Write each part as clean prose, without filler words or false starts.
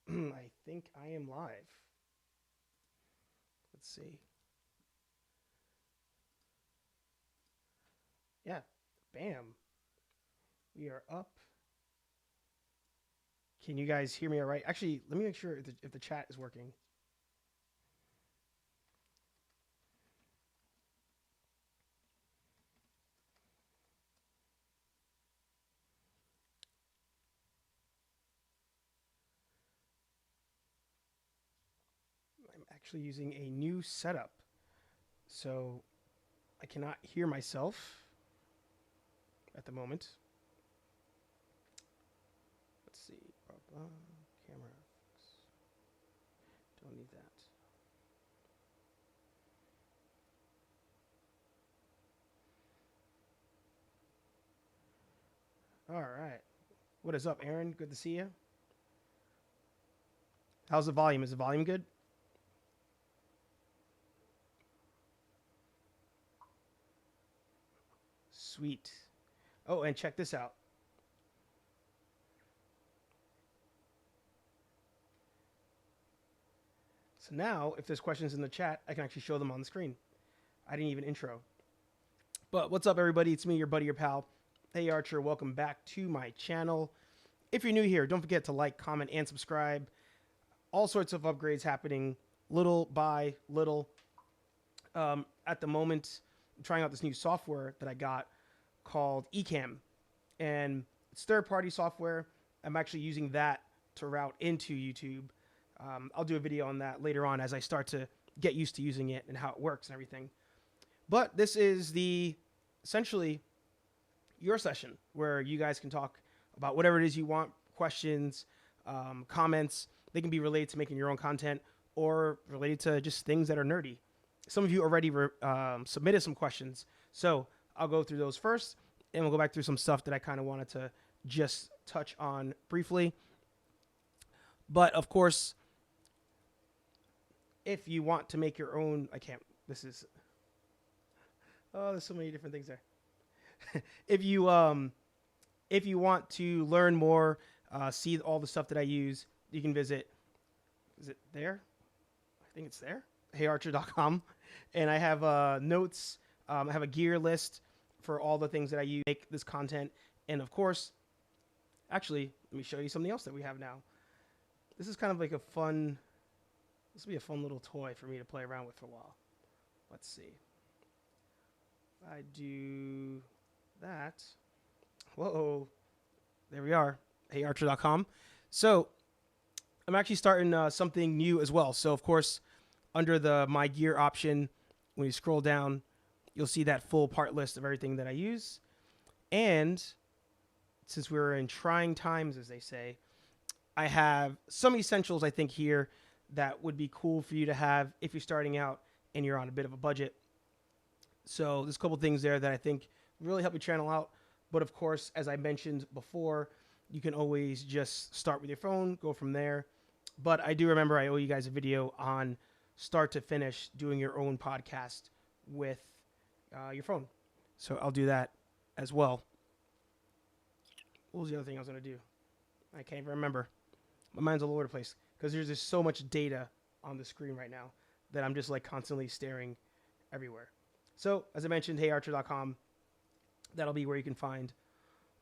I think I am live. Let's see. Yeah. Bam. We are up. Can you guys hear me all right? Actually, let me make sure if the chat is working. I'm actually using a new setup, so I cannot hear myself at the moment. Let's see. Camera. Don't need that. All right. What is up, Aaron? Good to see you. How's the volume? Is the volume good? Sweet. Oh, and check this out. So now, if there's questions in the chat, I can actually show them on the screen. I didn't even intro. But what's up, everybody? It's me, your buddy, your pal, Hey Archer. Welcome back to my channel. If you're new here, don't forget to like, comment, and subscribe. All sorts of upgrades happening little by little. At the moment, I'm trying out this new software that I got called Ecamm. And it's third-party software. I'm actually using that to route into YouTube. I'll do a video on that later on as I start to get used to using it and how it works and everything. But this is essentially your session where you guys can talk about whatever it is you want, questions, comments. They can be related to making your own content or related to just things that are nerdy. Some of you already submitted some questions, so I'll go through those first, and we'll go back through some stuff that I kind of wanted to just touch on briefly. But of course, if you want to make your own, there's so many different things there. if you want to learn more, see all the stuff that I use, you can visit. Is it there? I think it's there. HeyArchercom, and I have notes. I have a gear list for all the things that I use to make this content, and of course, actually, let me show you something else that we have now. This is kind of like this will be a fun little toy for me to play around with for a while. Let's see. I do that. Whoa. There we are. HeyArcher.com. So I'm actually starting something new as well. So of course, under the My Gear option, when you scroll down, you'll see that full part list of everything that I use. And since we're in trying times, as they say, I have some essentials, I think, here that would be cool for you to have if you're starting out and you're on a bit of a budget. So there's a couple things there that I think really help your channel out. But of course, as I mentioned before, you can always just start with your phone, go from there. But I do remember I owe you guys a video on start to finish doing your own podcast with your phone. So I'll do that as well. What was the other thing I was going to do? I can't even remember. My mind's all over the place because there's just so much data on the screen right now that I'm just like constantly staring everywhere. So as I mentioned, HeyArcher.com. That'll be where you can find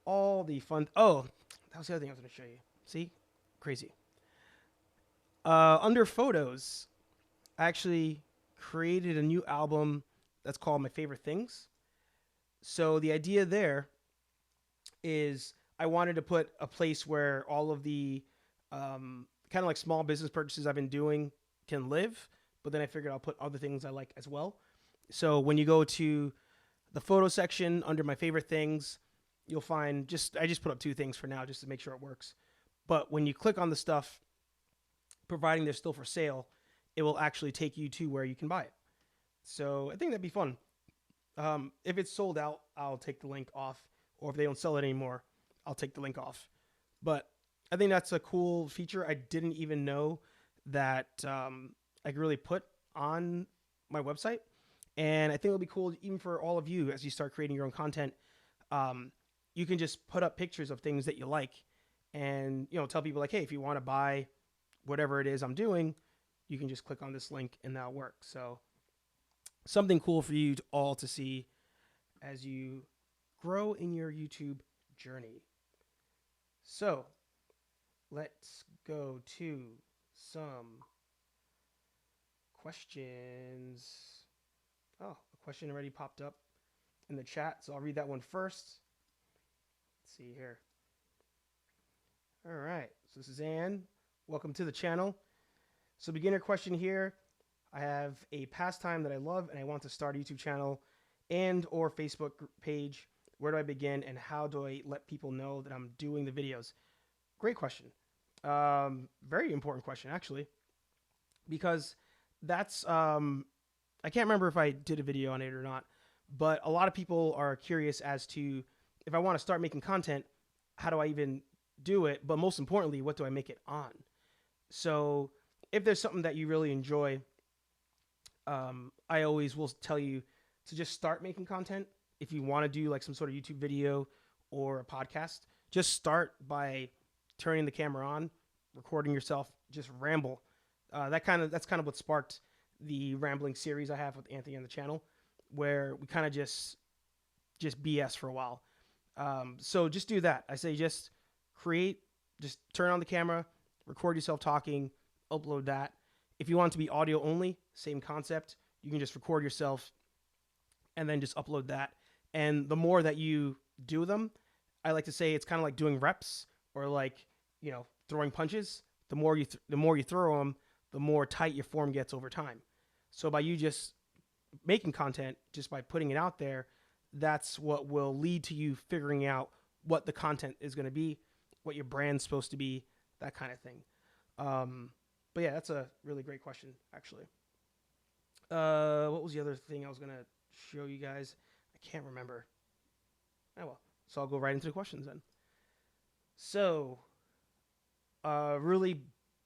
all the fun. Oh, that was the other thing I was going to show you. See? Crazy. Under photos, I actually created a new album that's called My Favorite Things. So the idea there is I wanted to put a place where all of the kind of like small business purchases I've been doing can live, but then I figured I'll put other things I like as well. So when you go to the photo section under My Favorite Things, you'll find I just put up 2 things for now just to make sure it works. But when you click on the stuff, providing they're still for sale, it will actually take you to where you can buy it. So I think that'd be fun. If it's sold out, I'll take the link off, or if they don't sell it anymore, I'll take the link off. But I think that's a cool feature. I didn't even know that I could really put on my website. And I think it'll be cool even for all of you as you start creating your own content. You can just put up pictures of things that you like and, tell people like, hey, if you want to buy whatever it is I'm doing, you can just click on this link and that'll work. So something cool for you all to see as you grow in your YouTube journey. So let's go to some questions. Oh, a question already popped up in the chat, so I'll read that one first. Let's see here. All right, so this is Ann. Welcome to the channel. So beginner question here. I have a pastime that I love and I want to start a YouTube channel and or Facebook page. Where do I begin and how do I let people know that I'm doing the videos? Great question. Very important question, actually, because that's, I can't remember if I did a video on it or not, but a lot of people are curious as to if I want to start making content, how do I even do it? But most importantly, what do I make it on? So if there's something that you really enjoy, I always will tell you to just start making content. If you want to do like some sort of YouTube video or a podcast, just start by turning the camera on, recording yourself, just ramble. That's kind of what sparked the rambling series I have with Anthony on the channel, where we kind of just BS for a while. So just do that. I say just turn on the camera, record yourself talking, upload that. If you want it to be audio only, same concept. You can just record yourself and then just upload that. And the more that you do them, I like to say it's kind of like doing reps or like, throwing punches. The more you throw them, the more tight your form gets over time. So by you just making content, just by putting it out there, that's what will lead to you figuring out what the content is going to be, what your brand's supposed to be, that kind of thing. But yeah, that's a really great question, actually. What was the other thing I was going to show you guys? I can't remember. Oh well. So I'll go right into the questions then. So, really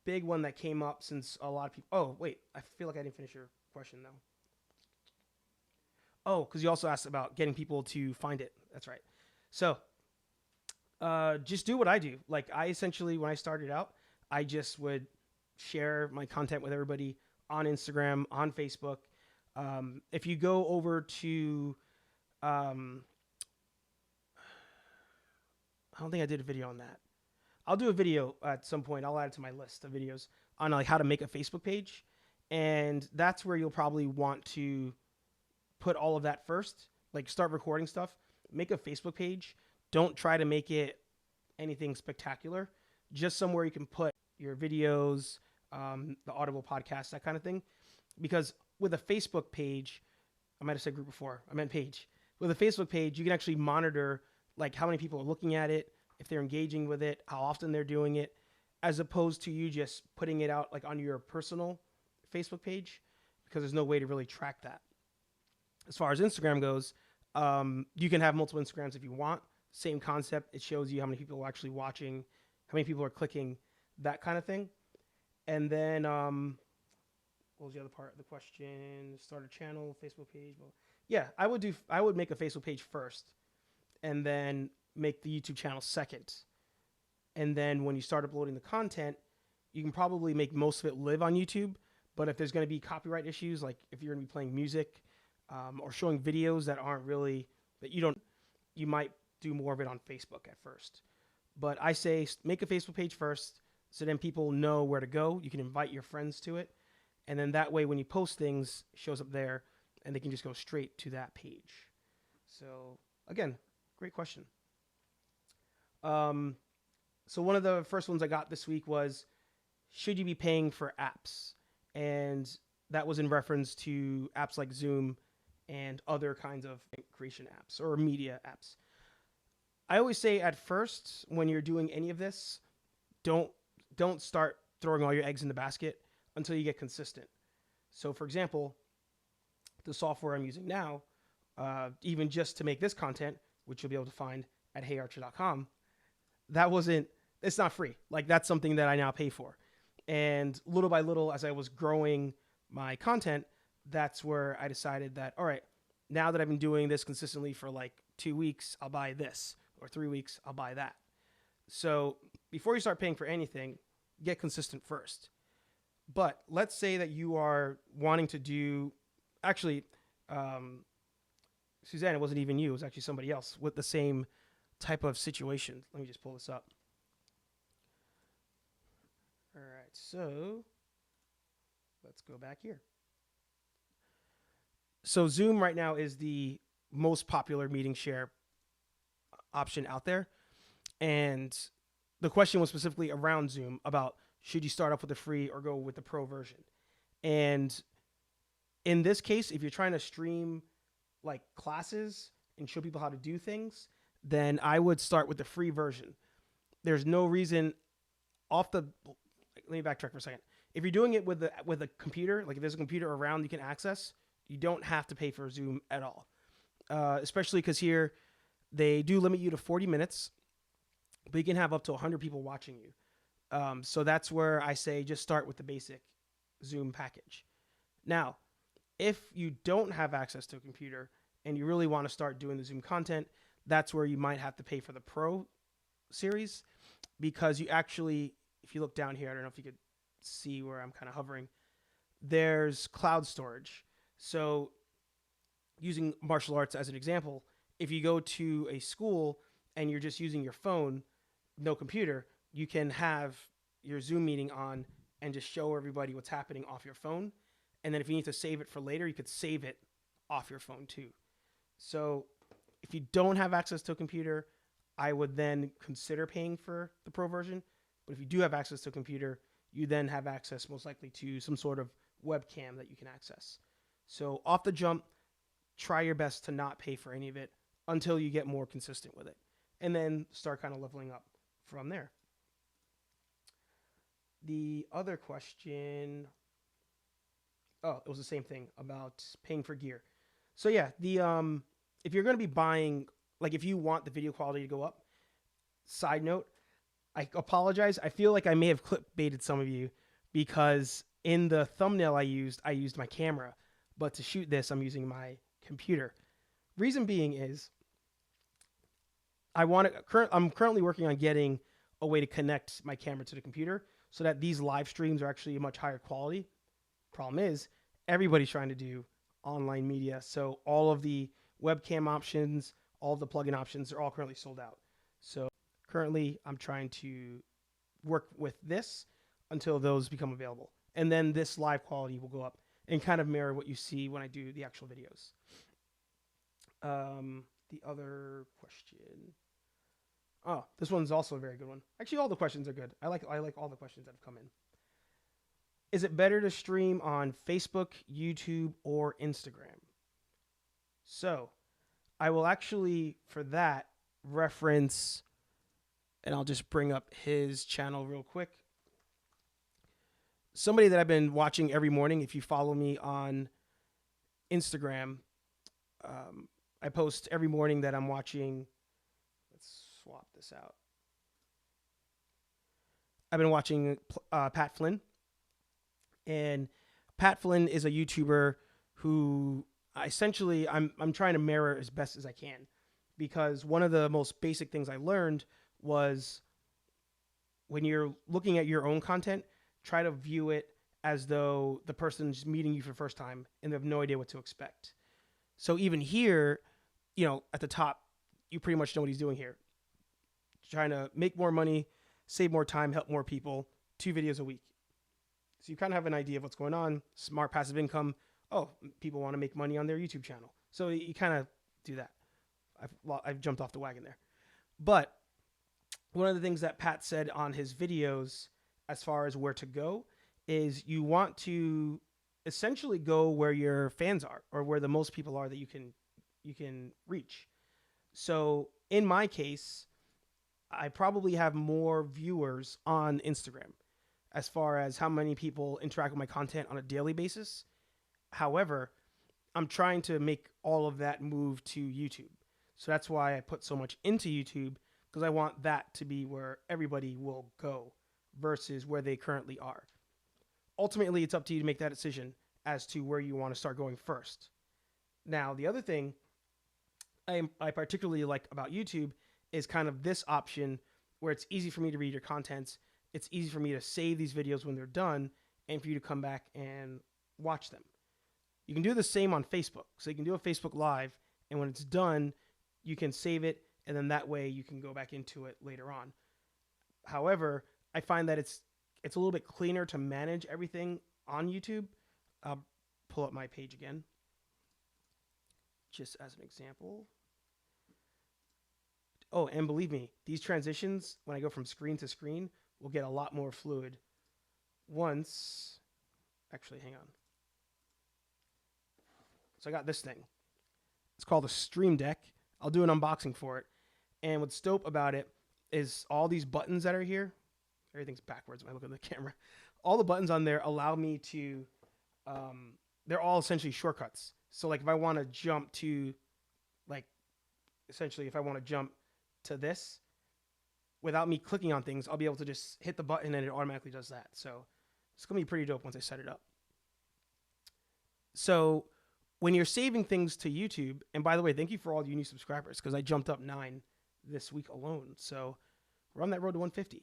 big one that came up since a lot of people... Oh, wait. I feel like I didn't finish your question, though. Oh, because you also asked about getting people to find it. That's right. So, just do what I do. Like, I essentially, when I started out, I just would share my content with everybody on Instagram, on Facebook. If you go over to... I don't think I did a video on that. I'll do a video at some point. I'll add it to my list of videos on like how to make a Facebook page. And that's where you'll probably want to put all of that first. Like start recording stuff. Make a Facebook page. Don't try to make it anything spectacular. Just somewhere you can put your videos, the Audible podcast, that kind of thing. Because with a Facebook page, I might have said group before. I meant page. With a Facebook page, you can actually monitor like how many people are looking at it, if they're engaging with it, how often they're doing it, as opposed to you just putting it out like on your personal Facebook page, because there's no way to really track that. As far as Instagram goes, you can have multiple Instagrams if you want. Same concept. It shows you how many people are actually watching, how many people are clicking, that kind of thing. And then, what was the other part of the question? Start a channel, Facebook page. Well, yeah, I would make a Facebook page first, and then make the YouTube channel second. And then when you start uploading the content, you can probably make most of it live on YouTube. But if there's going to be copyright issues, like if you're going to be playing music or showing videos that aren't really, you might do more of it on Facebook at first. But I say make a Facebook page first, so then people know where to go. You can invite your friends to it. And then that way, when you post things, it shows up there, and they can just go straight to that page. So again, great question. So one of the first ones I got this week was, should you be paying for apps? And that was in reference to apps like Zoom and other kinds of creation apps or media apps. I always say at first, when you're doing any of this, don't start throwing all your eggs in the basket until you get consistent. So for example, the software I'm using now, even just to make this content, which you'll be able to find at HeyArchercom, it's not free. Like that's something that I now pay for. And little by little, as I was growing my content, that's where I decided that, all right, now that I've been doing this consistently for like 2 weeks, I'll buy this, or 3 weeks, I'll buy that. So before you start paying for anything, get consistent first. But let's say that you are wanting to do, actually, Suzanne, it wasn't even you. It was actually somebody else with the same type of situation. Let me just pull this up. All right, so let's go back here. So Zoom right now is the most popular meeting share option out there. And the question was specifically around Zoom about should you start off with the free or go with the pro version. And in this case, if you're trying to stream like classes and show people how to do things, then I would start with the free version. There's no reason let me backtrack for a second. If you're doing it with a computer, like if there's a computer around you can access, you don't have to pay for Zoom at all. Especially because here they do limit you to 40 minutes, but you can have up to 100 people watching you. So that's where I say just start with the basic Zoom package. Now, if you don't have access to a computer and you really want to start doing the Zoom content, that's where you might have to pay for the Pro series, because you actually, if you look down here, I don't know if you could see where I'm kind of hovering, there's cloud storage. So using martial arts as an example, if you go to a school and you're just using your phone, no computer, you can have your Zoom meeting on and just show everybody what's happening off your phone. And then if you need to save it for later, you could save it off your phone too. So if you don't have access to a computer, I would then consider paying for the pro version. But if you do have access to a computer, you then have access most likely to some sort of webcam that you can access. So off the jump, try your best to not pay for any of it until you get more consistent with it. And then start kind of leveling up from there. The other question, it was the same thing about paying for gear. So yeah, if you're going to be buying, like if you want the video quality to go up, side note, I apologize. I feel like I may have clickbaited some of you because in the thumbnail I used my camera, but to shoot this, I'm using my computer. Reason being is I'm currently working on getting a way to connect my camera to the computer so that these live streams are actually a much higher quality. Problem is, everybody's trying to do online media, so all of the webcam options, all of the plugin options are all currently sold out. So currently, I'm trying to work with this until those become available. And then this live quality will go up and kind of mirror what you see when I do the actual videos. The other question. Oh, this one's also a very good one. Actually, all the questions are good. I like all the questions that have come in. Is it better to stream on Facebook, YouTube, or Instagram? So I will actually, for that, reference, and I'll just bring up his channel real quick. Somebody that I've been watching every morning, if you follow me on Instagram, I post every morning that I'm watching. Let's swap this out. I've been watching Pat Flynn. And Pat Flynn is a YouTuber who essentially I'm trying to mirror as best as I can, because one of the most basic things I learned was when you're looking at your own content, try to view it as though the person's meeting you for the first time and they have no idea what to expect. So even here, at the top, you pretty much know what he's doing here. Trying to make more money, save more time, help more people, 2 videos a week. So you kind of have an idea of what's going on. Smart passive income. Oh, people want to make money on their YouTube channel. So you kind of do that. I've jumped off the wagon there. But one of the things that Pat said on his videos as far as where to go is you want to essentially go where your fans are or where the most people are that you can reach. So in my case, I probably have more viewers on Instagram as far as how many people interact with my content on a daily basis. However, I'm trying to make all of that move to YouTube. So that's why I put so much into YouTube, because I want that to be where everybody will go versus where they currently are. Ultimately, it's up to you to make that decision as to where you want to start going first. Now, the other thing I particularly like about YouTube is kind of this option where it's easy for me to read your contents it's easy for me to save these videos when they're done and for you to come back and watch them. You can do the same on Facebook. So you can do a Facebook Live, and when it's done, you can save it, and then that way you can go back into it later on. However, I find that it's a little bit cleaner to manage everything on YouTube. I'll pull up my page again, just as an example. Oh, and believe me, these transitions, when I go from screen to screen, will get a lot more fluid once... Actually, hang on. So I got this thing. It's called a Streamdeck. I'll do an unboxing for it. And what's dope about it is all these buttons that are here. Everything's backwards when I look at the camera. All the buttons on there allow me to... they're all essentially shortcuts. So like if I want to jump to... like essentially if I want to jump to this, without me clicking on things, I'll be able to just hit the button and it automatically does that. So it's going to be pretty dope once I set it up. So when you're saving things to YouTube, and by the way, thank you for all you new subscribers, because I jumped up 9 this week alone. So we're on that road to 150.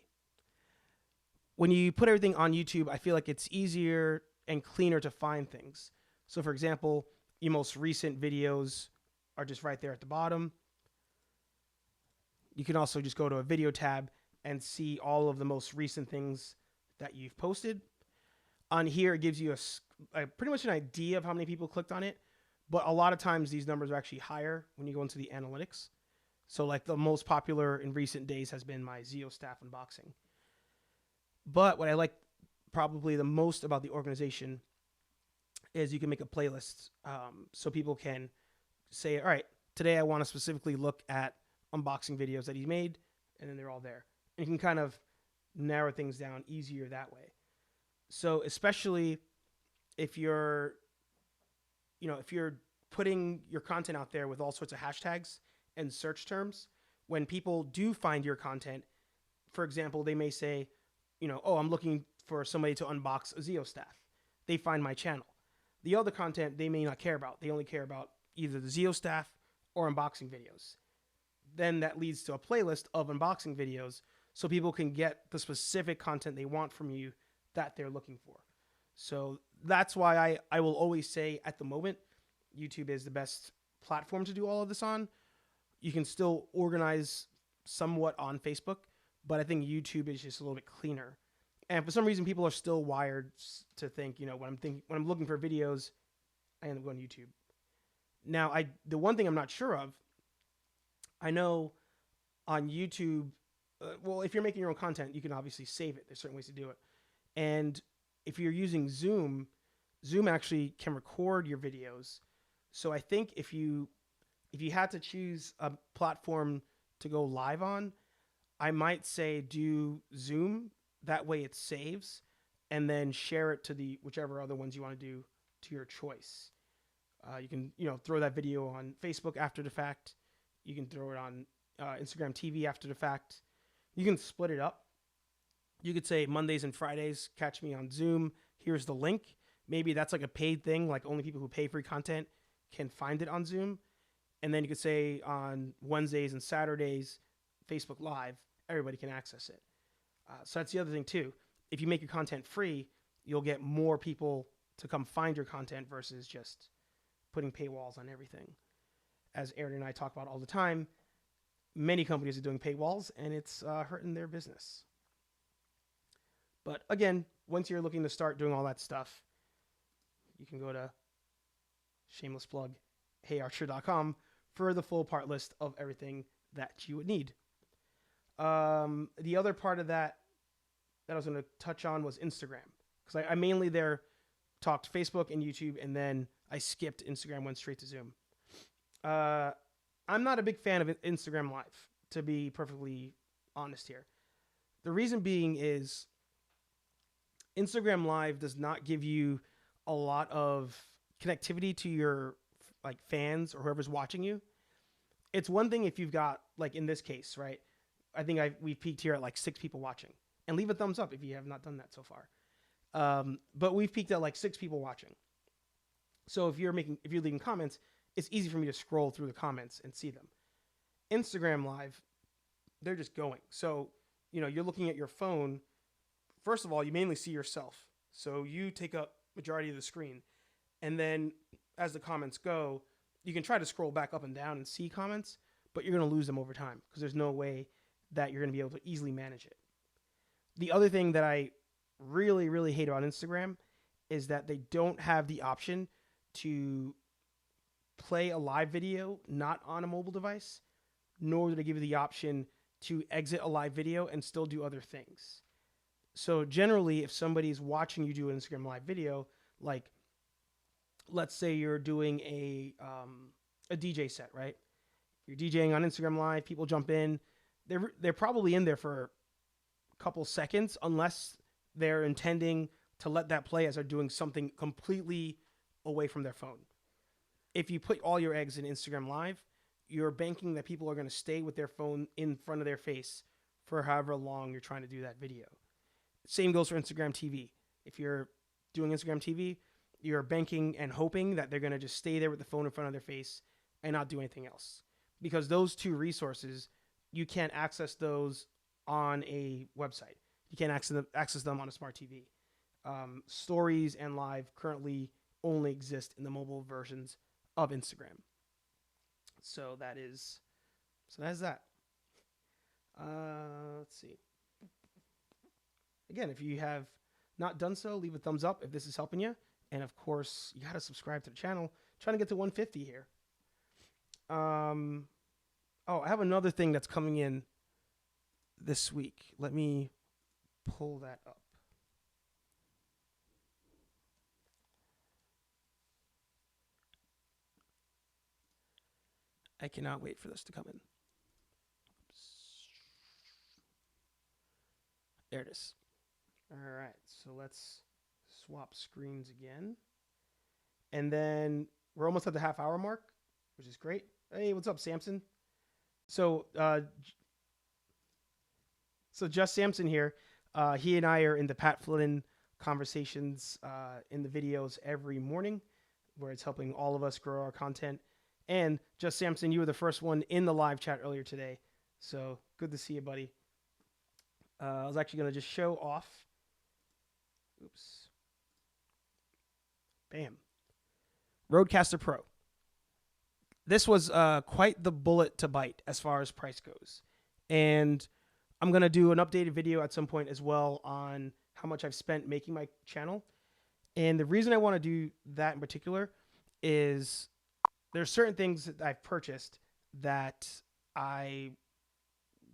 When you put everything on YouTube, I feel like it's easier and cleaner to find things. So for example, your most recent videos are just right there at the bottom. You can also just go to a video tab and see all of the most recent things that you've posted. On here, it gives you a pretty much an idea of how many people clicked on it, but a lot of times these numbers are actually higher when you go into the analytics. So like the most popular in recent days has been my Zeo staff unboxing. But what I like probably the most about the organization is you can make a playlist, so people can say, all right, today I want to specifically look at unboxing videos that he made, and then they're all there. And you can kind of narrow things down easier that way. So especially if you're putting your content out there with all sorts of hashtags and search terms, when people do find your content, for example, they may say, oh, I'm looking for somebody to unbox a Zeo staff. They find my channel. The other content they may not care about. They only care about either the Zeo staff or unboxing videos. Then that leads to a playlist of unboxing videos so people can get the specific content they want from you that they're looking for. So that's why I will always say at the moment, YouTube is the best platform to do all of this on. You can still organize somewhat on Facebook, but I think YouTube is just a little bit cleaner. And for some reason, people are still wired to think, when I'm looking for videos, I end up going to YouTube. Now, the one thing I'm not sure of, I know on YouTube, well, if you're making your own content, you can obviously save it. There's certain ways to do it. And if you're using Zoom, Zoom actually can record your videos. So I think if you had to choose a platform to go live on, I might say do Zoom. That way it saves, and then share it to the whichever other ones you want to do to your choice. You can throw that video on Facebook after the fact. You can throw it on Instagram TV after the fact. You can split it up. You could say Mondays and Fridays, catch me on Zoom. Here's the link. Maybe that's like a paid thing, like only people who pay for content can find it on Zoom. And then you could say on Wednesdays and Saturdays, Facebook Live, everybody can access it. So that's the other thing too. If you make your content free, you'll get more people to come find your content versus just putting paywalls on everything. As Aaron and I talk about all the time, many companies are doing paywalls, and it's hurting their business. But again, once you're looking to start doing all that stuff, you can go to, shameless plug, HeyArchercom for the full part list of everything that you would need. The other part of that I was going to touch on was Instagram, because I mainly there talked Facebook and YouTube, and then I skipped Instagram, went straight to Zoom. I'm not a big fan of Instagram Live, to be perfectly honest here. The reason being is Instagram Live does not give you a lot of connectivity to your fans or whoever's watching you. It's one thing if you've got, like in this case, right? I think we've peaked here at 6 people watching. And leave a thumbs up if you have not done that so far. But we've peaked at 6 people watching. So if you're leaving comments, it's easy for me to scroll through the comments and see them. Instagram Live, they're just going. So, you're looking at your phone first of all, you mainly see yourself. So you take up majority of the screen. And then as the comments go, you can try to scroll back up and down and see comments, but you're going to lose them over time because there's no way that you're going to be able to easily manage it. The other thing that I really, really hate about Instagram is that they don't have the option to play a live video not on a mobile device, nor do they give you the option to exit a live video and still do other things. So generally, if somebody's watching you do an Instagram live video, like let's say you're doing a DJ set, right? You're DJing on Instagram Live, people jump in. They're probably in there for a couple seconds unless they're intending to let that play as they're doing something completely away from their phone. If you put all your eggs in Instagram Live, you're banking that people are going to stay with their phone in front of their face for however long you're trying to do that video. Same goes for Instagram TV. If you're doing Instagram TV, you're banking and hoping that they're going to just stay there with the phone in front of their face and not do anything else. Because those two resources, you can't access those on a website. You can't access them on a smart TV. Stories and Live currently only exist in the mobile versions of Instagram. So that is that. Let's see. Again, if you have not done so, leave a thumbs up if this is helping you. And of course, you got to subscribe to the channel. Trying to get to 150 here. Oh, I have another thing that's coming in this week. Let me pull that up. I cannot wait for this to come in. Oops. There it is. All right, so let's swap screens again. And then we're almost at the half-hour mark, which is great. Hey, what's up, Samson? So just Samson here. He and I are in the Pat Flynn conversations in the videos every morning, where it's helping all of us grow our content. And just Samson, you were the first one in the live chat earlier today. So good to see you, buddy. I was actually going to just show off. Oops. Bam. Rodecaster Pro. This was quite the bullet to bite as far as price goes. And I'm going to do an updated video at some point as well on how much I've spent making my channel. And the reason I want to do that in particular is there's certain things that I've purchased that I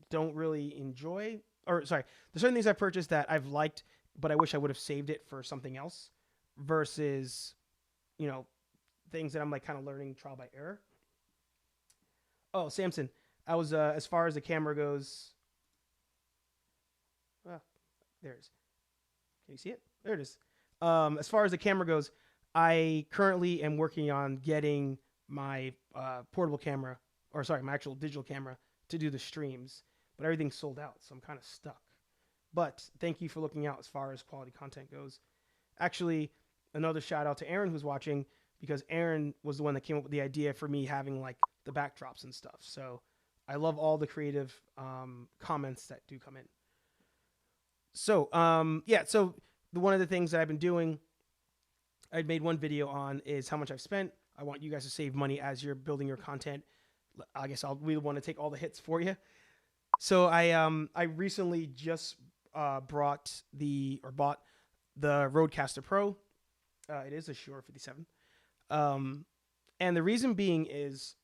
don't really enjoy. Or sorry, there's certain things I've purchased that I've liked, but I wish I would have saved it for something else versus, you know, things that I'm like kind of learning trial by error. Oh, Samson, I was, as far as the camera goes, well, there it is. Can you see it? There it is. As far as the camera goes, I currently am working on getting my portable camera, or sorry, my actual digital camera to do the streams, but everything's sold out, so I'm kind of stuck. But thank you for looking out as far as quality content goes. Actually, another shout out to Aaron who's watching, because Aaron was the one that came up with the idea for me having like the backdrops and stuff. So I love all the creative comments that do come in. So yeah, so one of the things that I've been doing, I made one video on, is how much I've spent. I want you guys to save money as you're building your content. I guess we want to take all the hits for you. So I recently just bought the Rodecaster Pro. It is a Shure 57. And the reason being is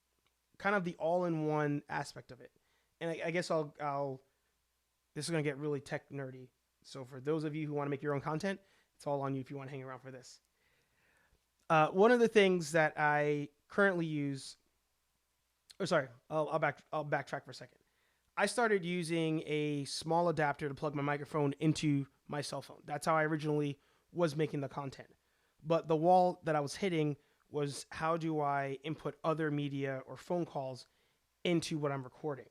kind of the all-in-one aspect of it. And I guess I'll this is going to get really tech nerdy. So for those of you who want to make your own content, it's all on you if you want to hang around for this. One of the things that I currently use, or sorry, I'll backtrack for a second. I started using a small adapter to plug my microphone into my cell phone. That's how I originally was making the content. But the wall that I was hitting was, how do I input other media or phone calls into what I'm recording?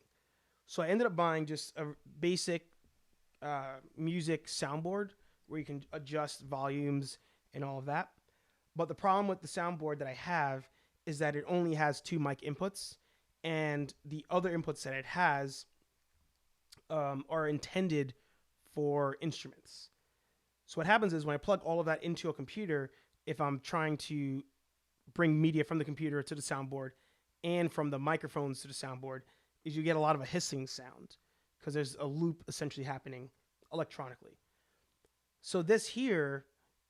So I ended up buying just a basic music soundboard where you can adjust volumes and all of that. But the problem with the soundboard that I have is that it only has 2 mic inputs, and the other inputs that it has are intended for instruments. So what happens is when I plug all of that into a computer, if I'm trying to bring media from the computer to the soundboard and from the microphones to the soundboard, is you get a lot of a hissing sound because there's a loop essentially happening electronically. So this here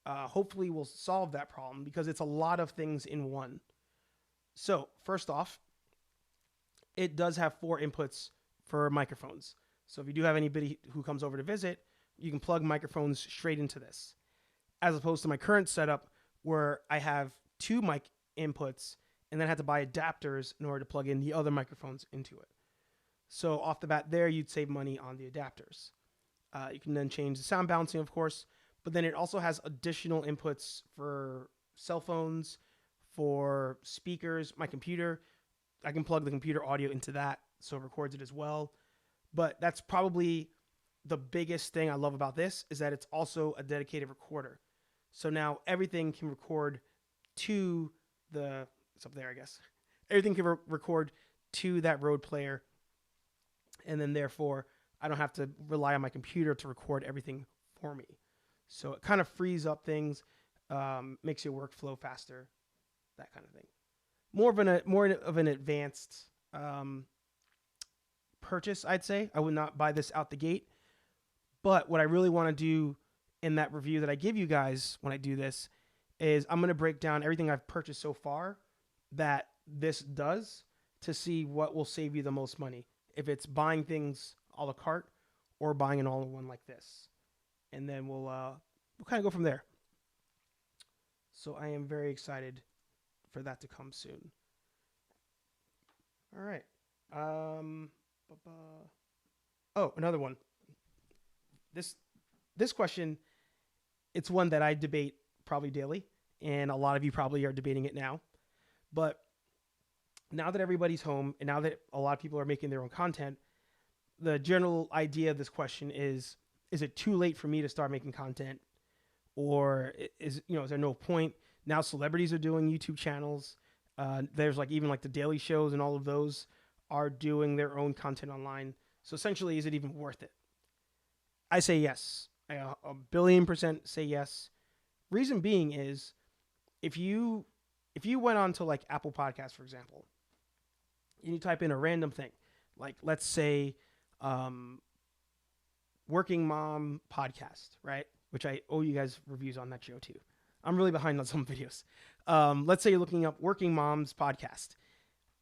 hopefully will solve that problem because it's a lot of things in one. So first off, it does have 4 inputs for microphones. So if you do have anybody who comes over to visit, you can plug microphones straight into this. As opposed to my current setup where I have 2 mic inputs and then I had to buy adapters in order to plug in the other microphones into it. So off the bat there, you'd save money on the adapters. You can then change the sound balancing, of course, but then it also has additional inputs for cell phones, for speakers, my computer. I can plug the computer audio into that so it records it as well. But that's probably the biggest thing I love about this is that it's also a dedicated recorder. So now everything can record to it's up there, I guess. Everything can record to that Rode player. And then therefore, I don't have to rely on my computer to record everything for me. So it kind of frees up things, makes your workflow faster, that kind of thing. More of an advanced purchase, I'd say. I would not buy this out the gate. But what I really want to do in that review that I give you guys when I do this is I'm going to break down everything I've purchased so far that this does to see what will save you the most money. If it's buying things a la carte or buying an all-in-one like this. And then we'll kind of go from there. So I am very excited for that to come soon. All right. Oh, another one. This question, it's one that I debate probably daily, and a lot of you probably are debating it now. But now that everybody's home, and now that a lot of people are making their own content, the general idea of this question is it too late for me to start making content? Or is there no point? Now celebrities are doing YouTube channels. There's even the Daily Shows and all of those are doing their own content online. So essentially, is it even worth it? I say yes. I 1,000,000,000% say yes. Reason being is if you went on to Apple Podcasts, for example, and you type in a random thing, let's say Working Mom Podcast, right? Which I owe you guys reviews on that show too. I'm really behind on some videos. Let's say you're looking up Working Moms Podcast.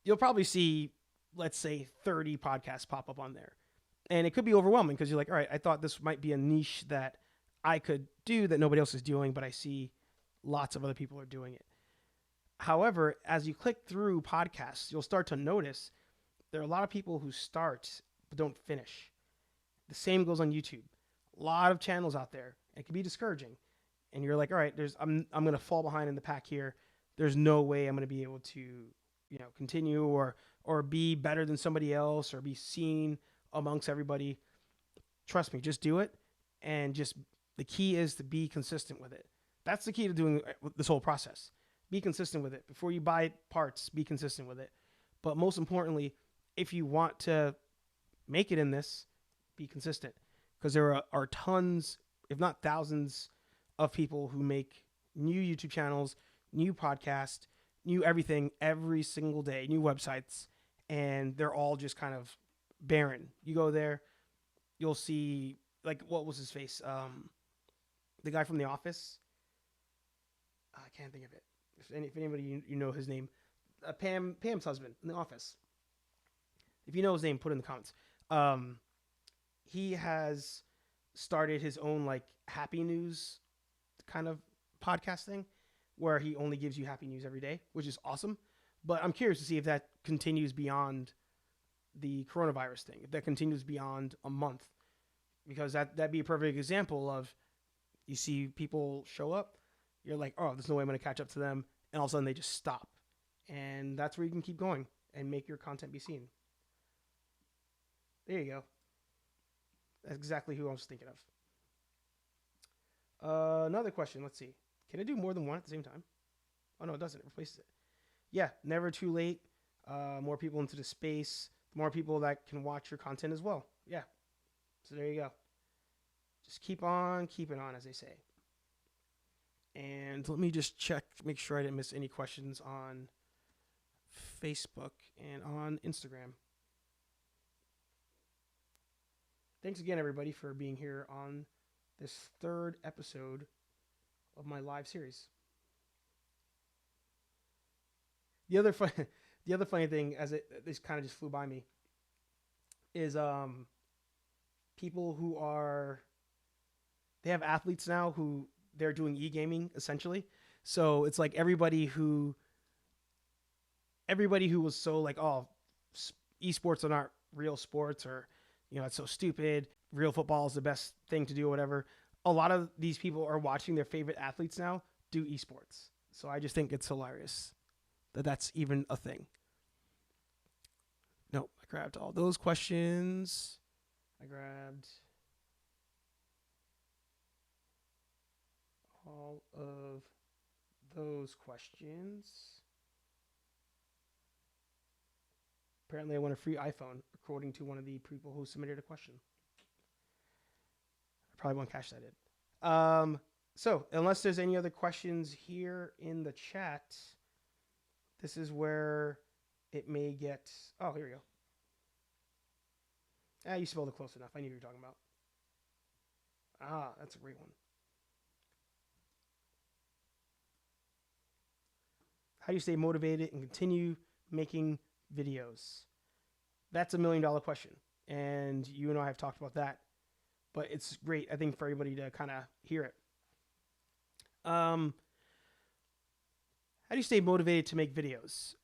You'll probably see, let's say, 30 podcasts pop up on there. And it could be overwhelming because you're like, all right, I thought this might be a niche that I could do that nobody else is doing, but I see lots of other people are doing it. However, as you click through podcasts, you'll start to notice there are a lot of people who start but don't finish. The same goes on YouTube. A lot of channels out there. It can be discouraging. And you're like, all right, I'm going to fall behind in the pack here. There's no way I'm going to be able to, continue or be better than somebody else or be seen amongst everybody. Trust me, just do it. And the key is to be consistent with it. That's the key to doing this whole process. Be consistent with it. Before you buy parts, be consistent with it. But most importantly, if you want to make it in this, be consistent. Because there are tons, if not thousands, of people who make new YouTube channels, new podcasts, new everything every single day, new websites, and they're all just kind of barren. You go there, you'll see, what was his face? The guy from The Office. I can't think of it. If anybody you know his name, Pam's husband in The Office. If you know his name, put it in the comments. He has started his own happy news kind of podcast thing where he only gives you happy news every day, which is awesome. But I'm curious to see if that continues beyond the coronavirus thing, if that continues beyond a month, because that'd be a perfect example of you see people show up, you're like, oh, there's no way I'm going to catch up to them. And all of a sudden they just stop. And that's where you can keep going and make your content be seen. There you go. That's exactly who I was thinking of. Another question. Let's see. Can I do more than one at the same time? Oh, no, it doesn't. It replaces it. Yeah, never too late. More people into the space. More people that can watch your content as well. Yeah. So there you go. Just keep on keeping on, as they say. And let me just check, make sure I didn't miss any questions on Facebook and on Instagram. Thanks again, everybody, for being here on this third episode of my live series. The other funny thing, as this kind of just flew by me, is people who they have athletes now who they're doing e-gaming essentially. So it's like everybody who was so like, oh, esports are not real sports, or it's so stupid. Real football is the best thing to do, or whatever. A lot of these people are watching their favorite athletes now do esports. So I just think it's hilarious that that's even a thing. Nope, I grabbed all those questions. I grabbed all of those questions. Apparently I won a free iPhone, according to one of the people who submitted a question. I probably won't cash that in. So, unless there's any other questions here in the chat, this is where it may get... Oh, here we go. You spelled it close enough. I knew what you were talking about. That's a great one. How do you stay motivated and continue making videos? That's $1 million question. And you and I have talked about that. But it's great, I think, for everybody to kind of hear it. How do you stay motivated to make videos?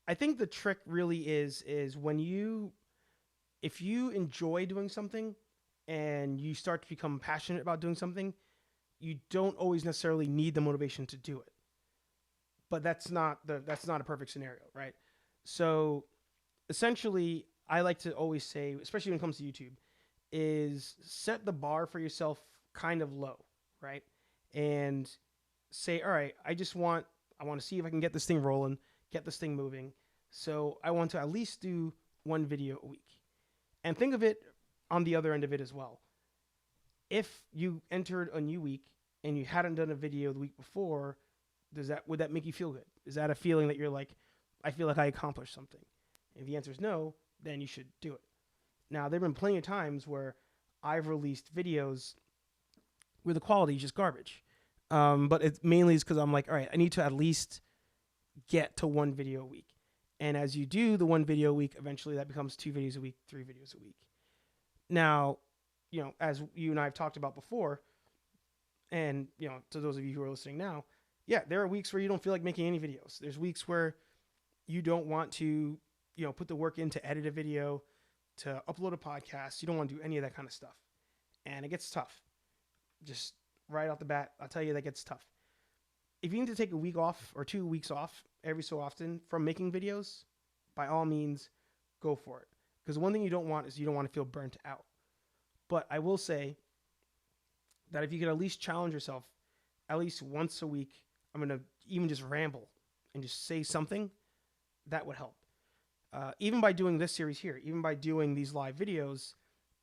I think the trick really is if you enjoy doing something and you start to become passionate about doing something, you don't always necessarily need the motivation to do it. But that's not a perfect scenario, right? So essentially, I like to always say, especially when it comes to YouTube, is set the bar for yourself kind of low, right? And say, all right, I want to see if I can get this thing rolling, get this thing moving. So I want to at least do one video a week. And think of it on the other end of it as well. If you entered a new week and you hadn't done a video the week before, would that make you feel good? Is that a feeling that you're like, I feel like I accomplished something? If the answer is no, then you should do it. Now, there have been plenty of times where I've released videos where the quality is just garbage. But it mainly is because I'm like, all right, I need to at least get to one video a week. And as you do the one video a week, eventually that becomes 2 videos a week, 3 videos a week. Now, as you and I have talked about before, and, to those of you who are listening now, yeah, there are weeks where you don't feel like making any videos. There's weeks where you don't want to, put the work in to edit a video, to upload a podcast. You don't want to do any of that kind of stuff. And it gets tough. Just right off the bat, I'll tell you that gets tough. If you need to take a week off or 2 weeks off every so often from making videos, by all means, go for it. Because one thing you don't want is you don't want to feel burnt out. But I will say that if you can at least challenge yourself at least once a week, I'm going to even just ramble and just say something, that would help. Even by doing this series here, even by doing these live videos,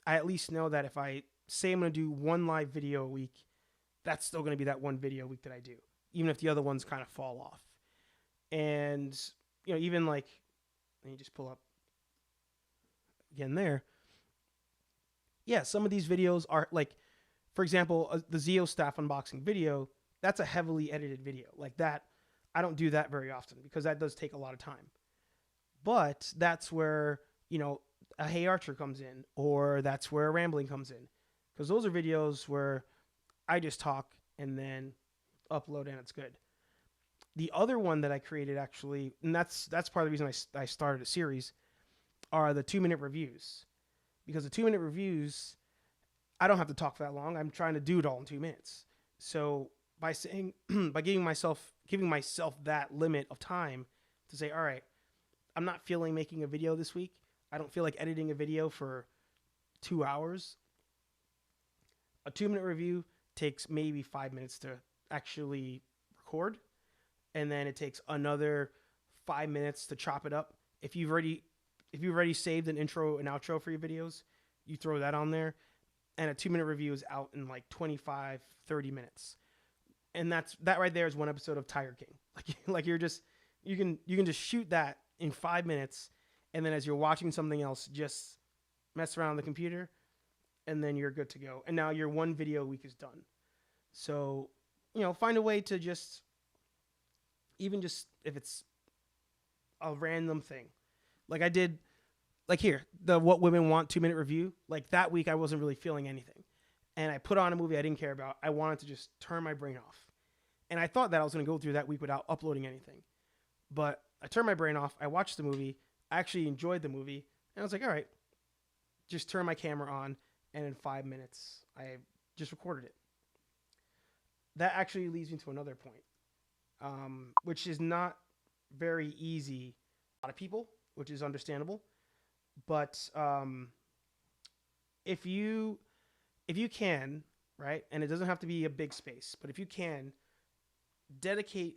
I at least know that if I say I'm going to do one live video a week, that's still going to be that one video a week that I do, even if the other ones kind of fall off. And, even like, let me just pull up again there. Yeah, some of these videos are like, for example, the Zeo staff unboxing video, that's a heavily edited video. Like that, I don't do that very often because that does take a lot of time. But that's where, a HeyArcher comes in, or that's where rambling comes in. Because those are videos where I just talk and then upload and it's good. The other one that I created actually, and that's part of the reason I started a series, are the 2-minute reviews. Because the 2-minute reviews, I don't have to talk for that long. I'm trying to do it all in 2 minutes. So by giving myself that limit of time to say, all right, I'm not feeling making a video this week. I don't feel like editing a video for 2 hours. A 2-minute review takes maybe 5 minutes to actually record. And then it takes another 5 minutes to chop it up. If you've already saved an intro and outro for your videos, you throw that on there. And a 2-minute review is out in like 25, 30 minutes. And that right there is one episode of Tiger King. Like you can just shoot that in 5 minutes, and then as you're watching something else, just mess around on the computer, and then you're good to go. And now your one video a week is done. So, find a way to just, even just if it's a random thing. Like I did, like here, the What Women Want 2-minute review. Like that week I wasn't really feeling anything. And I put on a movie I didn't care about. I wanted to just turn my brain off. And I thought that I was going to go through that week without uploading anything. But I turned my brain off. I watched the movie. I actually enjoyed the movie. And I was like, all right, just turn my camera on. And in 5 minutes, I just recorded it. That actually leads me to another point, which is not very easy for a lot of people, which is understandable. But if you can, right, and it doesn't have to be a big space, but if you can, dedicate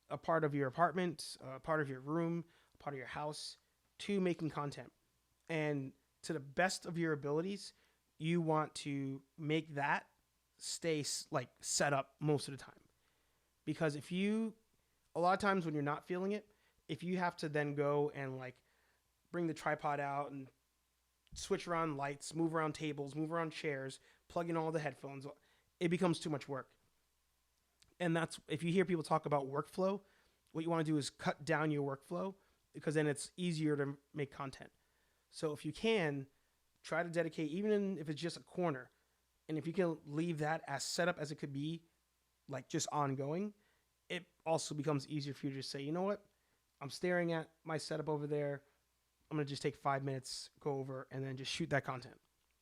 a part of your apartment, a part of your room, a part of your house to making content. And to the best of your abilities, you want to make that stay like set up most of the time. Because a lot of times when you're not feeling it, if you have to then go and like bring the tripod out and switch around lights, move around tables, move around chairs, plug in all the headphones, it becomes too much work. And that's, if you hear people talk about workflow, what you want to do is cut down your workflow, because then it's easier to make content. So if you can, try to dedicate, even if it's just a corner, and if you can leave that as set up as it could be, like just ongoing, it also becomes easier for you to just say, you know what, I'm staring at my setup over there. I'm going to just take 5 minutes, go over, and then just shoot that content,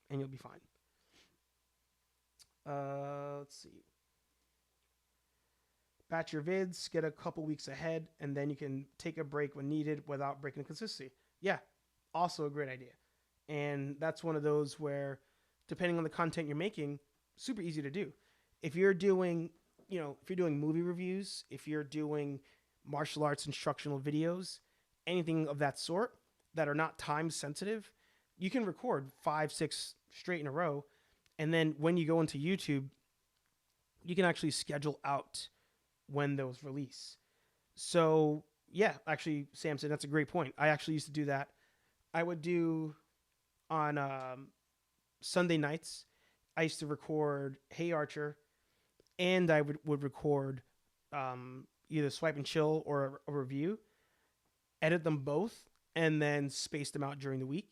and you'll be fine. Let's see. Batch your vids, get a couple weeks ahead, and then you can take a break when needed without breaking the consistency. Yeah, also a great idea. And that's one of those where, depending on the content you're making, super easy to do. If you're doing, movie reviews, if you're doing martial arts instructional videos, anything of that sort that are not time sensitive, you can record 5, 6 straight in a row. And then when you go into YouTube, you can actually schedule out when those release. So yeah, actually, Samson, that's a great point. I actually used to do that. I would do on Sunday nights, I used to record Hey Archer, and I would record either Swipe and Chill or a review, edit them both, and then space them out during the week.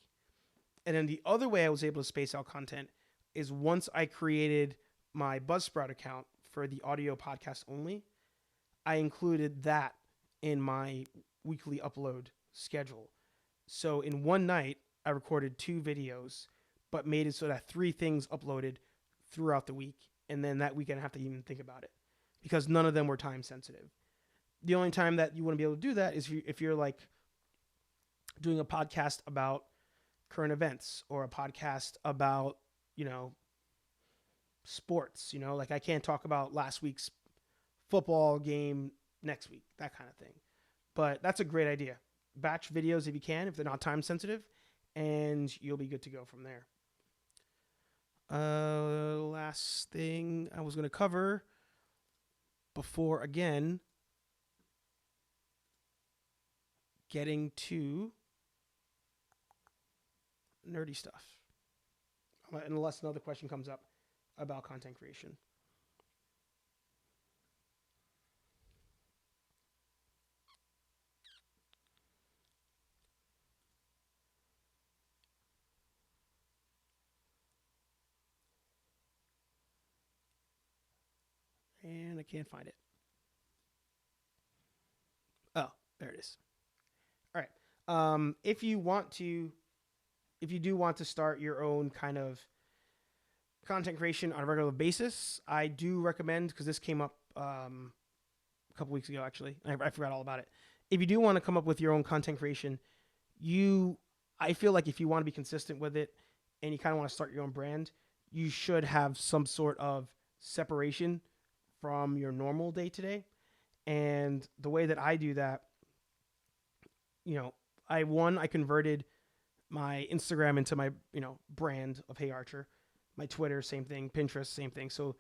And then the other way I was able to space out content is once I created my Buzzsprout account for the audio podcast only, I included that in my weekly upload schedule. So in one night, I recorded 2 videos, but made it so that 3 things uploaded throughout the week. And then that week I didn't have to even think about it, because none of them were time sensitive. The only time that you want to be able to do that is if you're like doing a podcast about current events, or a podcast about, sports, like I can't talk about last week's football game next week, that kind of thing. But that's a great idea. Batch videos if you can, if they're not time sensitive, and you'll be good to go from there. Last thing I was going to cover before, again, getting to nerdy stuff, unless another question comes up about content creation. And I can't find it. Oh, there it is. All right. If you do want to start your own kind of content creation on a regular basis, I do recommend, because this came up a couple weeks ago, actually. I forgot all about it. If you do want to come up with your own content creation, I feel like if you want to be consistent with it and you kind of want to start your own brand, you should have some sort of separation from your normal day-to-day. And the way that I do that, I converted my Instagram into my, brand of Hey Archer. My Twitter, same thing. Pinterest, same thing. So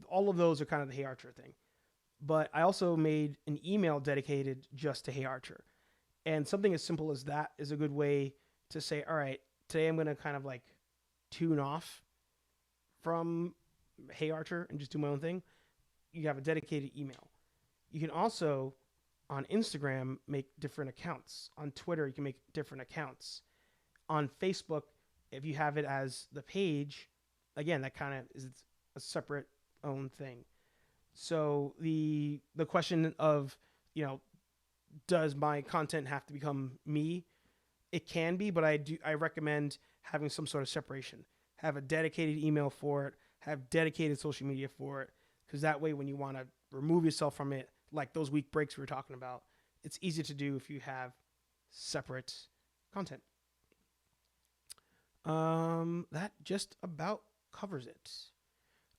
all of those are kind of the Hey Archer thing. But I also made an email dedicated just to HeyArcher. And something as simple as that is a good way to say, all right, today I'm going to kind of like tune off from HeyArcher and just do my own thing. You have a dedicated email. You can also, on Instagram, make different accounts. On Twitter, you can make different accounts. On Facebook, if you have it as the page, again, that kind of is a separate own thing. So the question of, does my content have to become me? It can be, but I recommend having some sort of separation. Have a dedicated email for it, have dedicated social media for it, because that way when you want to remove yourself from it, like those week breaks we were talking about, it's easy to do if you have separate content. That just about covers it.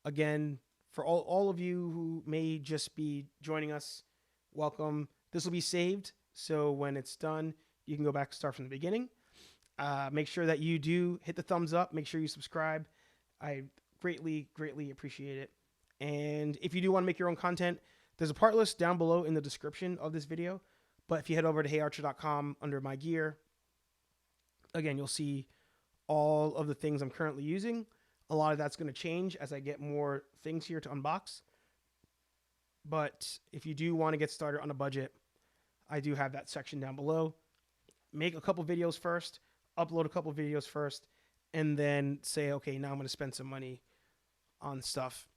Again, for all of you who may just be joining us, welcome. This will be saved, so when it's done, you can go back and start from the beginning. Make sure that you do hit the thumbs up. Make sure you subscribe. I greatly, greatly appreciate it. And if you do want to make your own content, there's a part list down below in the description of this video. But if you head over to HeyArcher.com under My Gear, again, you'll see all of the things I'm currently using. A lot of that's going to change as I get more things here to unbox. But if you do want to get started on a budget, I do have that section down below. Make a couple videos first, upload a couple videos first, and then say, okay, now I'm going to spend some money on stuff.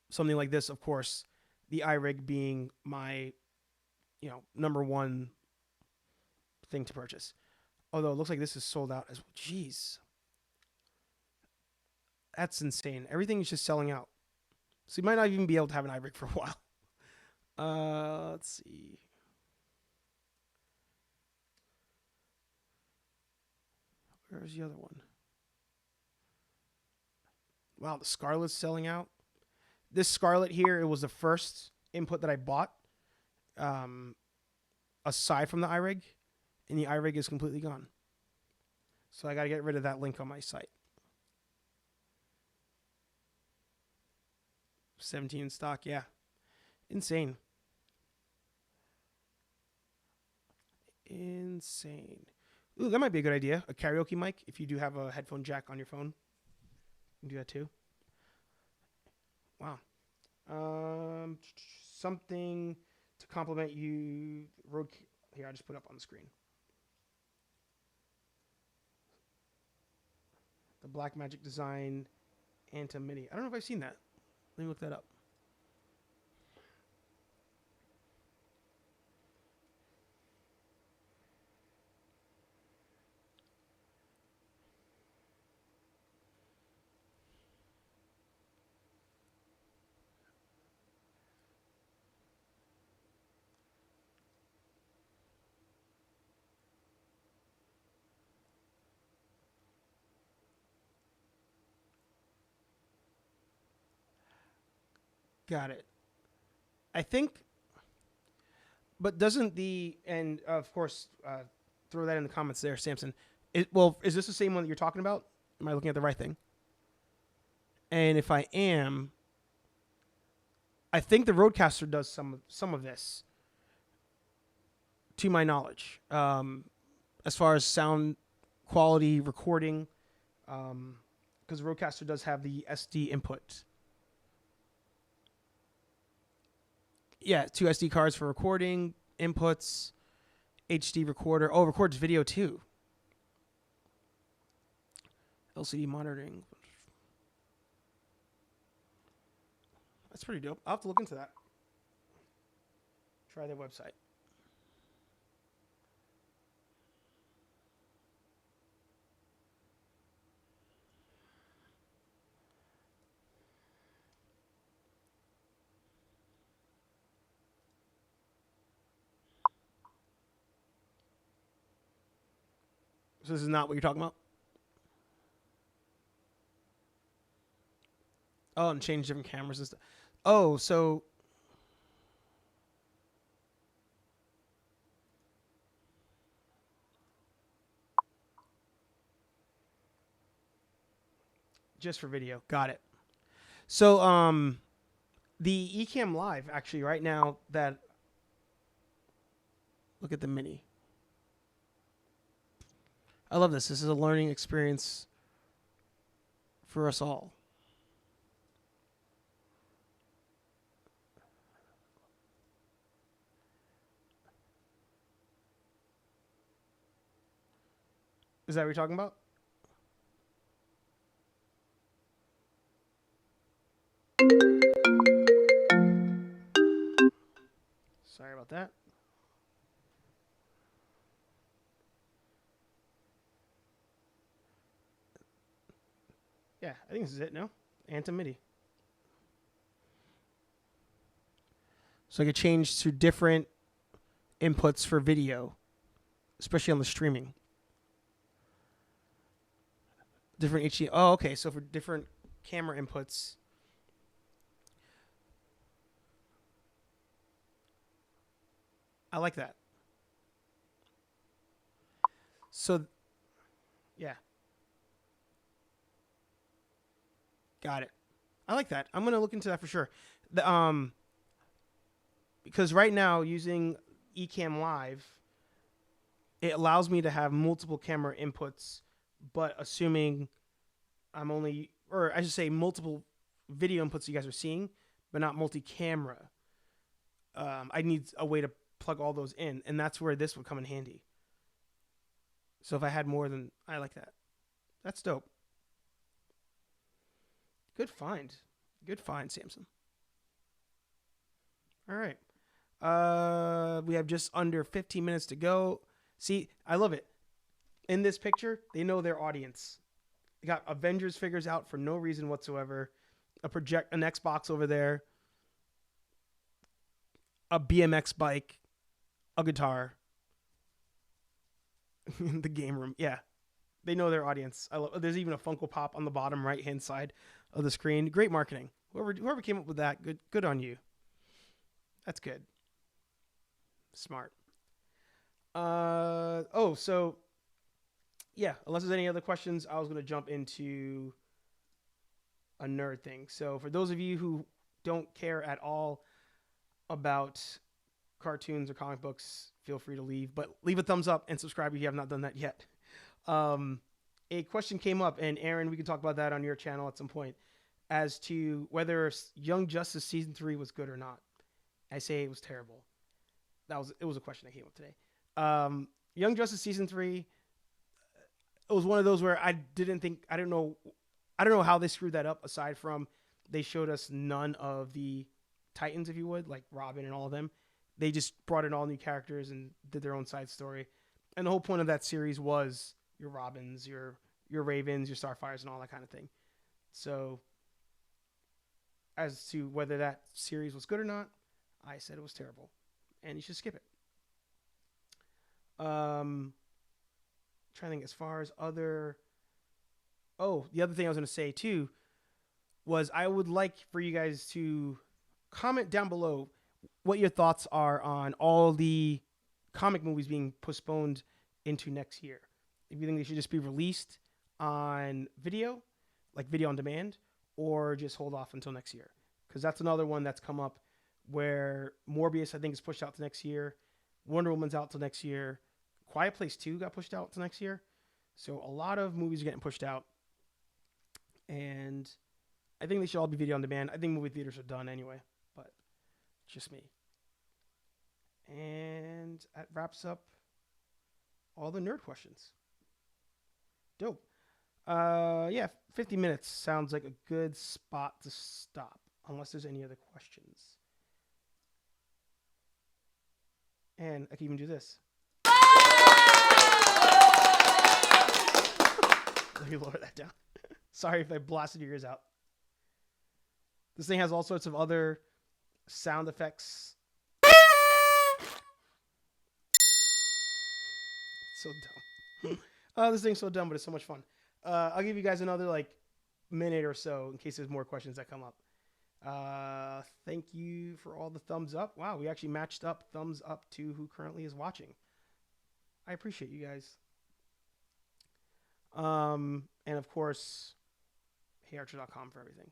Something like this, of course, the iRig being my, number one thing to purchase. Although it looks like this is sold out as well. Jeez. That's insane. Everything is just selling out. So you might not even be able to have an iRig for a while. Let's see. Where's the other one? Wow, the Scarlet's selling out. This Scarlet here, it was the first input that I bought, aside from the iRig, and the iRig is completely gone. So I got to get rid of that link on my site. 17 in stock, yeah. Insane. Insane. Ooh, that might be a good idea. A karaoke mic, if you do have a headphone jack on your phone. You can do that too. Wow. Something to compliment you. Here, I just put up on the screen. The Blackmagic Design Antum Mini. I don't know if I've seen that. Let me look that up. Got it. I think, but doesn't and of course, throw that in the comments there, Samson. Is this the same one that you're talking about? Am I looking at the right thing? And if I am, I think the Rodecaster does some of this, to my knowledge, as far as sound quality, recording, because the Rodecaster does have the SD input. Yeah, 2 SD cards for recording, inputs, HD recorder. Oh, records video too. LCD monitoring. That's pretty dope. I'll have to look into that. Try their website. So this is not what you're talking about? Oh, and change different cameras and stuff. Oh, so just for video. Got it. So The Ecamm Live, actually, right now, that... Look at the Mini. I love this. This is a learning experience for us all. Is that what you're talking about? Sorry about that. Yeah, I think this is it, no? Anthem MIDI. So I could change to different inputs for video, especially on the streaming. Different HD. Oh, okay. So for different camera inputs. I like that. So, yeah. Got it. I like that. I'm going to look into that for sure. Because right now, using Ecamm Live, it allows me to have multiple camera inputs, but assuming I'm only, or I should say multiple video inputs you guys are seeing, but not multi-camera. I need a way to plug all those in, and that's where this would come in handy. So if I had more than, I like that. That's dope. Good find. Good find, Samson. All right. We have just under 15 minutes to go. See, I love it. In this picture, they know their audience. They got Avengers figures out for no reason whatsoever. An Xbox over there. A BMX bike. A guitar. The game room. Yeah. They know their audience. There's even a Funko Pop on the bottom right-hand side of the screen. Great marketing. Whoever came up with that, good on you. That's good. Smart. So yeah, unless there's any other questions, I was going to jump into a nerd thing. So for those of you who don't care at all about cartoons or comic books, feel free to leave, but leave a thumbs up and subscribe if you have not done that yet. A question came up, and Aaron, we can talk about that on your channel at some point, as to whether Young Justice Season 3 was good or not. I say it was terrible. It was a question that came up today. Young Justice Season 3, it was one of those where I don't know how they screwed that up, aside from they showed us none of the Titans, if you would, like Robin and all of them. They just brought in all new characters and did their own side story. And the whole point of that series was your Robins, your Ravens, your Starfires, and all that kind of thing. So as to whether that series was good or not, I said it was terrible. And you should skip it. Trying to think as far as other... Oh, the other thing I was going to say too was I would like for you guys to comment down below what your thoughts are on all the comic movies being postponed into next year. If you think they should just be released on video, like video on demand, or just hold off until next year. Because that's another one that's come up where Morbius, I think, is pushed out to next year. Wonder Woman's out to next year. Quiet Place 2 got pushed out to next year. So a lot of movies are getting pushed out. And I think they should all be video on demand. I think movie theaters are done anyway, but it's just me. And that wraps up all the nerd questions. Dope. Yeah, 50 minutes sounds like a good spot to stop, unless there's any other questions. And I can even do this. Let me lower that down. Sorry if I blasted your ears out. This thing has all sorts of other sound effects. So dumb. This thing's so dumb, but it's so much fun. I'll give you guys another minute or so in case there's more questions that come up. Thank you for all the thumbs up. Wow, we actually matched up thumbs up to who currently is watching. I appreciate you guys. And of course, HeyArchercom for everything.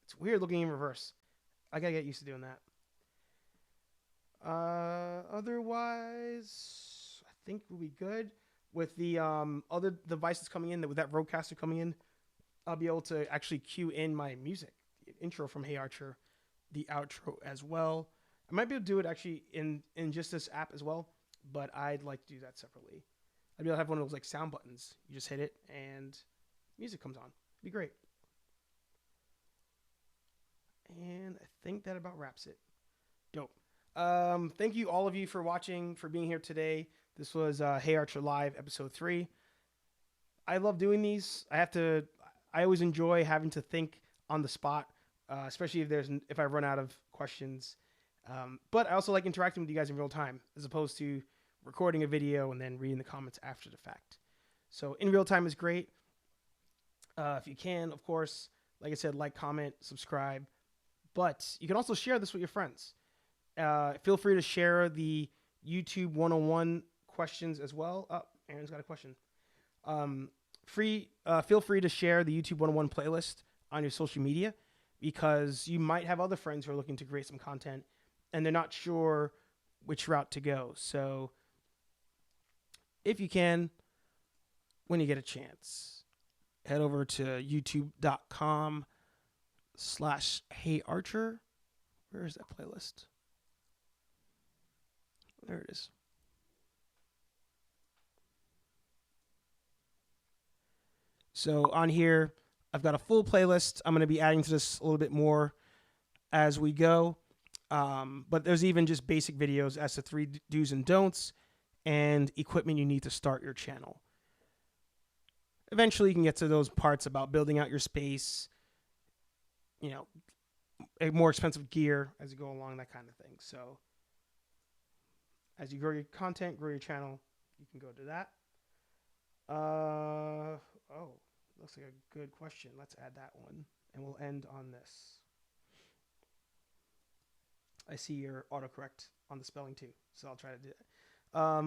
It's weird looking in reverse. I gotta get used to doing that. Otherwise, I think we'll be good with the other devices coming in. With that Rodecaster coming in, I'll be able to actually cue in my music, the intro from HeyArcher, the outro as well. I might be able to do it actually in just this app as well, but I'd like to do that separately. I'd be able to have one of those like sound buttons. You just hit it and music comes on. It'd be great. And I think that about wraps it. Dope. Thank you all of you for watching, for being here today. This was HeyArcher Live episode 3. I love doing these. I always enjoy having to think on the spot, especially if I run out of questions. But I also like interacting with you guys in real time, as opposed to recording a video and then reading the comments after the fact. So in real time is great. If you can, of course, like I said, like, comment, subscribe. But you can also share this with your friends. Feel free to share the YouTube 101 questions as well. Oh, Aaron's got a question. Feel free to share the YouTube 101 playlist on your social media, because you might have other friends who are looking to create some content and they're not sure which route to go. So if you can, when you get a chance, head over to youtube.com/HeyArcher. Where is that playlist? There it is. So on here, I've got a full playlist. I'm going to be adding to this a little bit more as we go. But there's even just basic videos as to 3 do's and don'ts and equipment you need to start your channel. Eventually, you can get to those parts about building out your space, a more expensive gear as you go along, that kind of thing. So as you grow your content, grow your channel, you can go to that. Looks like a good question. Let's add that one, and we'll end on this. I see your autocorrect on the spelling too, so I'll try to do that.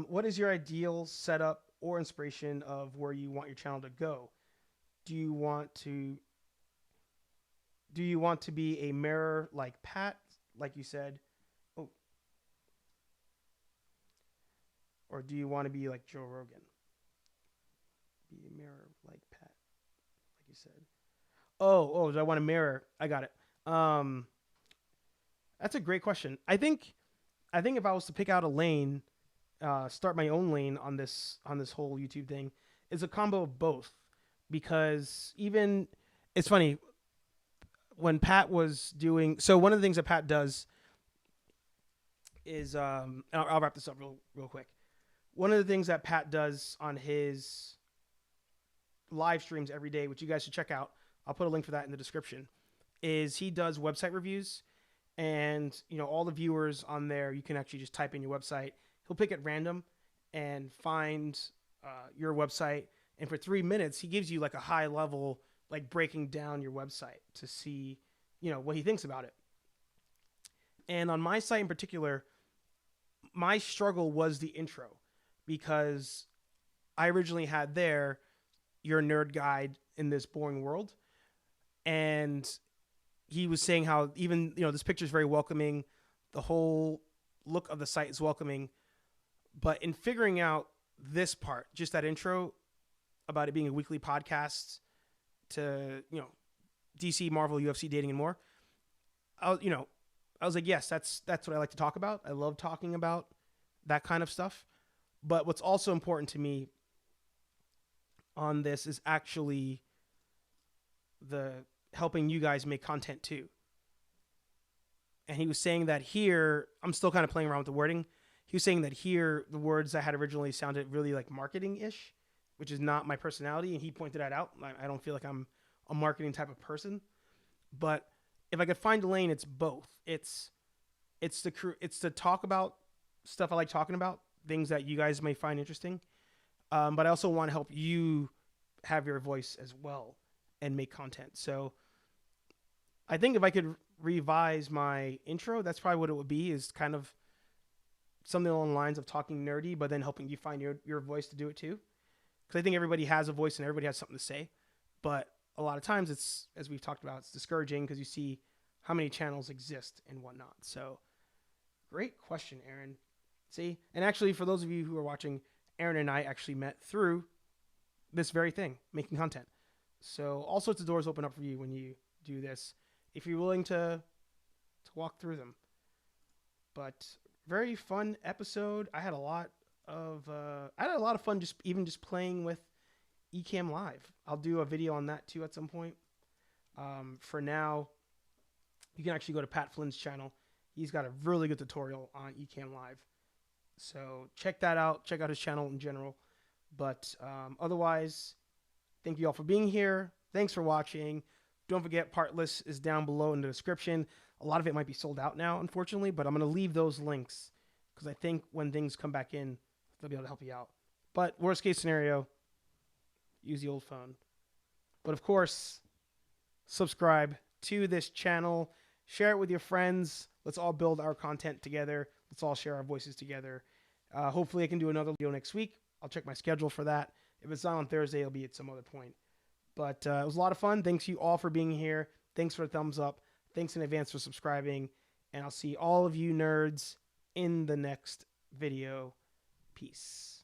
What is your ideal setup or inspiration of where you want your channel to go? Do you want to be a mirror like Pat, like you said? Oh. Or do you want to be like Joe Rogan? Be a mirror like Pat, like you said. Oh, do I want a mirror? I got it. That's a great question. I think if I was to pick out a lane, start my own lane on this whole YouTube thing, is a combo of both. Because it's funny, when Pat was doing, so one of the things that Pat does is, I'll wrap this up real quick. One of the things that Pat does on his live streams every day, which you guys should check out, I'll put a link for that in the description, is he does website reviews. And, all the viewers on there, you can actually just type in your website. He'll pick at random and find your website. And for 3 minutes, he gives you like a high level, like breaking down your website to see, what he thinks about it. And on my site in particular, my struggle was the intro, because I originally had there your nerd guide in this boring world. And he was saying how even, this picture is very welcoming. The whole look of the site is welcoming. But in figuring out this part, just that intro about it being a weekly podcast to, DC, Marvel, UFC, dating, and more, I was like, yes, that's what I like to talk about. I love talking about that kind of stuff. But what's also important to me on this is actually the helping you guys make content too. And he was saying that here, I'm still kind of playing around with the wording. He was saying that here, the words I had originally sounded really like marketing-ish, which is not my personality. And he pointed that out. I don't feel like I'm a marketing type of person. But if I could find a lane, it's both. It's to talk about stuff I like talking about, things that you guys may find interesting. But I also want to help you have your voice as well and make content. So I think if I could revise my intro, that's probably what it would be, is kind of something along the lines of talking nerdy, but then helping you find your voice to do it too. Because I think everybody has a voice and everybody has something to say. But a lot of times it's, as we've talked about, it's discouraging because you see how many channels exist and whatnot. So great question, Aaron. See, and actually for those of you who are watching, Aaron and I actually met through this very thing, making content. So all sorts of doors open up for you when you do this, if you're willing to walk through them. But very fun episode. I had a lot of fun just playing with Ecamm Live. I'll do a video on that too at some point. For now, you can actually go to Pat Flynn's channel. He's got a really good tutorial on Ecamm Live. So check that out. Check out his channel in general. But otherwise, thank you all for being here. Thanks for watching. Don't forget, part list is down below in the description. A lot of it might be sold out now, unfortunately, but I'm going to leave those links because I think when things come back in, they'll be able to help you out. But worst case scenario, use the old phone. But of course, subscribe to this channel. Share it with your friends. Let's all build our content together. Let's all share our voices together. Hopefully I can do another video next week. I'll check my schedule for that. If it's not on Thursday, it'll be at some other point. But it was a lot of fun. Thanks you all for being here. Thanks for the thumbs up. Thanks in advance for subscribing. And I'll see all of you nerds in the next video. Peace.